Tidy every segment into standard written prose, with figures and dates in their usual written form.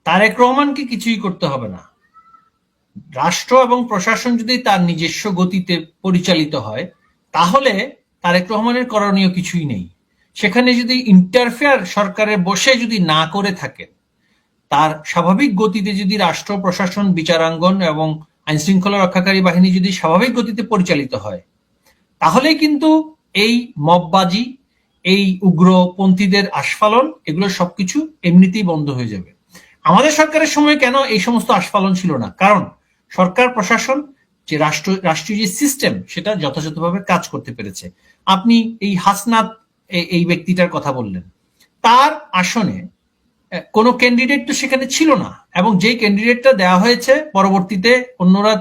তারেক রহমানকে কিছুই করতে হবে না। রাষ্ট্র এবং প্রশাসন যদি তার নিজস্ব গতিতে পরিচালিত হয়, তাহলে তারেক রহমানের করণীয় কিছুই নেই। সেখানে যদি ইন্টারফেয়ার সরকারে বসে যদি না করে থাকেন, তার স্বাভাবিক গতিতে যদি রাষ্ট্র প্রশাসন, বিচারাঙ্গন এবং আইন শৃঙ্খলা রক্ষাকারী বাহিনী যদি স্বাভাবিক গতিতে পরিচালিত হয়, তাহলেই কিন্তু এই মববাজি, এই উগ্রপন্থীদের আস্ফালন, এগুলো সবকিছু এমনিতেই বন্ধ হয়ে যাবে। আমাদের সরকারের সময় কেন এই সমস্ত আস্ফালন ছিল না? কারণ সরকার প্রশাসন, যে রাষ্ট্রীয় যে সিস্টেম, সেটা যথাযথভাবে কাজ করতে পেরেছে। আপনি এই হাসনাত, এই ব্যক্তিটার কথা বললেন, তার আসনে কোনো ক্যান্ডিডেট তো সেখানে ছিল না, এবং যেই ক্যান্ডিডেটটা দেওয়া হয়েছে পরবর্তীতে অন্যরা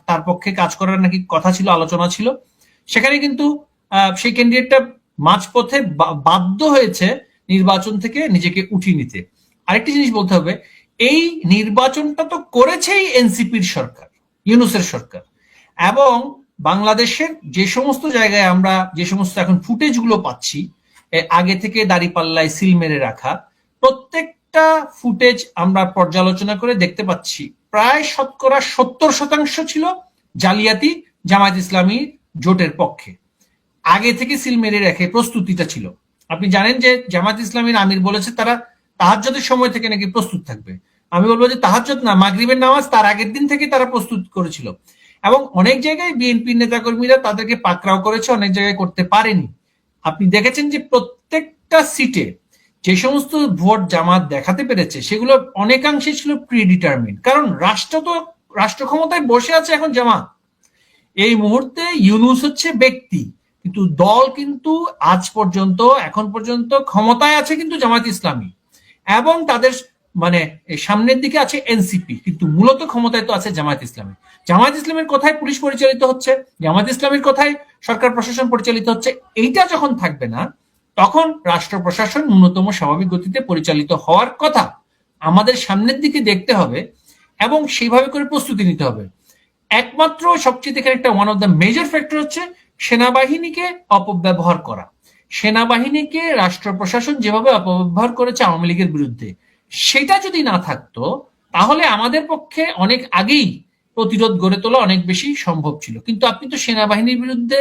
তার পক্ষে কাজ করার নাকি কথা ছিল, আলোচনা ছিল, সেখানে কিন্তু সেই ক্যান্ডিডেটটা মাঝপথে বাধ্য হয়েছে নির্বাচন থেকে নিজেকে উঠিয়ে নিতে। আরেকটি জিনিস বলতে হবে, এই নির্বাচনটা তো করেছেই এনসিপির সরকার, ইউনূসের সরকার। এবং বাংলাদেশের যে সমস্ত জায়গায় আমরা যে সমস্ত এখন ফুটেজ গুলো পাচ্ছি, আগে থেকে দাঁড়িপাল্লায় সিল মেরে রাখা, প্রত্যেকটা ফুটেজ আমরা পর্যালোচনা করে দেখতে পাচ্ছি প্রায় শতকরা 70% ছিল জালিয়াতি জামায়াত ইসলামী জোটের পক্ষে। আগে থেকে সিল মেরে রেখে প্রস্তুতিটা ছিল। আপনি জানেন যে জামায়াত ইসলামীর আমির বলেছে তারা তাহাজ্জুদের সময় থেকে নাকি প্রস্তুত থাকবে। আমি বলবো যে তাহাজ্জুদ না, মাগরিবের নামাজ তার আগের দিন থেকে তারা প্রস্তুত করেছিল। এবং অনেক জায়গায় বিএনপির নেতাকর্মীরা তাদেরকে পাকড়াও করেছে, অনেক জায়গায় করতে পারেনি। আপনি দেখেছেন যে প্রত্যেকটা সিটে যে সমস্ত ভোট জামাত দেখাতে পেরেছে, সেগুলো অনেকাংশে ছিল প্রিডিটারমিন্ড। কারণ রাষ্ট্র ক্ষমতায় বসে আছে এখন জামাত। এই মুহূর্তে ইউনূস হচ্ছে ব্যক্তি, কিন্তু দল কিন্তু আজ পর্যন্ত, এখন পর্যন্ত ক্ষমতায় আছে কিন্তু জামায়াত ইসলামী, এবং তাদের মানে সামনের দিকে আছে এনসিপি, কিন্তু মূলত ক্ষমতায় তো আছে জামায়াত ইসলামী। জামায়াত ইসলামের কথায় পুলিশ পরিচালিত হচ্ছে, জামায়াত ইসলামের কথায় সরকার প্রশাসন পরিচালিত হচ্ছে। এইটা যখন থাকবে না, তখন রাষ্ট্র প্রশাসন ন্যূনতম স্বাভাবিক গতিতে পরিচালিত হওয়ার কথা। আমাদের সামনের দিকে দেখতে হবে এবং সেইভাবে করে প্রস্তুতি নিতে হবে। একমাত্র সবচেয়ে এখানে একটা one of the major factor হচ্ছে সেনাবাহিনীকে অপব্যবহার করা। সেনাবাহিনীকে রাষ্ট্র প্রশাসন যেভাবে অপব্যবহার করেছে আওয়ামী লীগের বিরুদ্ধে, সেটা যদি না থাকতো, তাহলে আমাদের পক্ষে অনেক আগেই প্রতিরোধ গড়ে তোলা অনেক বেশি সম্ভব ছিল। কিন্তু আপনি তো সেনাবাহিনীর বিরুদ্ধে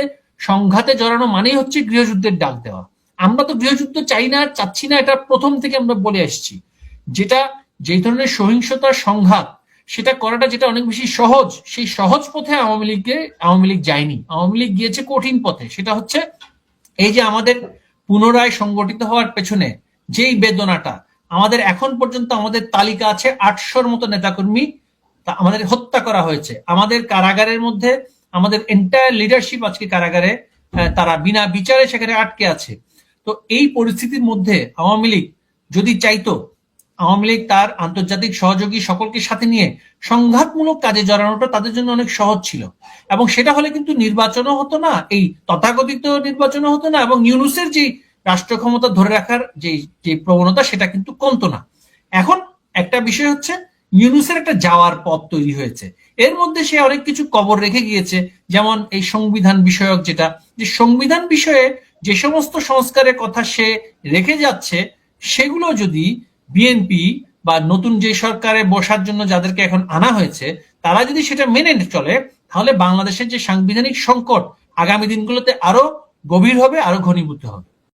সংঘাতে জড়ানো মানেই হচ্ছে গৃহযুদ্ধের ডাক দেওয়া। আমরা তো গৃহযুদ্ধ চাই না, চাচ্ছি না, এটা প্রথম থেকে আমরা বলে আসছি। যেই ধরনের সহিংসতার সংঘাত, সেটা করাটা যেটা অনেক বেশি সহজ, সেই সহজ পথে আওয়ামী লীগ যায়নি। আওয়ামী লীগ গিয়েছে কঠিন পথে। সেটা হচ্ছে এই যে আমাদের পুনরায় সংগঠিত হওয়ার পেছনে যেই বেদনাটা, আমাদের এখন পর্যন্ত আমাদের তালিকা আছে 800-র মতো নেতাকর্মী আমাদের হত্যা করা হয়েছে। আমাদের কারাগারের মধ্যে আমাদের এন্টায়ার লিডারশিপ আজকে কারাগারে, তারা বিনা বিচারে সেখানে আটকে আছে। তো এই পরিস্থিতির মধ্যে আওয়ামী লীগ যদি চাইতো, আওয়ামী লীগ তার আন্তর্জাতিক সহযোগী সকলকে সাথে নিয়ে সংঘাতমূলক কাজে জড়ানোটা তাদের জন্য অনেক সহজ ছিল। এবং সেটা হলে কিন্তু নির্বাচনও হতো না, এই তথাকথিত নির্বাচনও হতো না, এবং ইউনূসের যে রাষ্ট্র ক্ষমতা ধরে রাখার যে প্রবণতা, সেটা কিন্তু কমতো না। এখন একটা বিষয় হচ্ছে, ইউনূসের একটা যাওয়ার পথ তৈরি হয়েছে। এর মধ্যে সে অনেক কিছু কবর রেখে গিয়েছে, যেমন এই সংবিধান বিষয়ক, যেটা যে সংবিধান বিষয়ে যে সমস্ত সংস্কারের কথা সে রেখে যাচ্ছে, সেগুলো যদি বিএনপি বা নতুন যে সরকারে বসার জন্য যাদেরকে এখন আনা হয়েছে, তারা যদি সেটা মেনে চলে, তাহলে বাংলাদেশের যে সাংবিধানিক সংকট আগামী দিনগুলোতে আরো গভীর হবে, আরো ঘনীভূত হবে।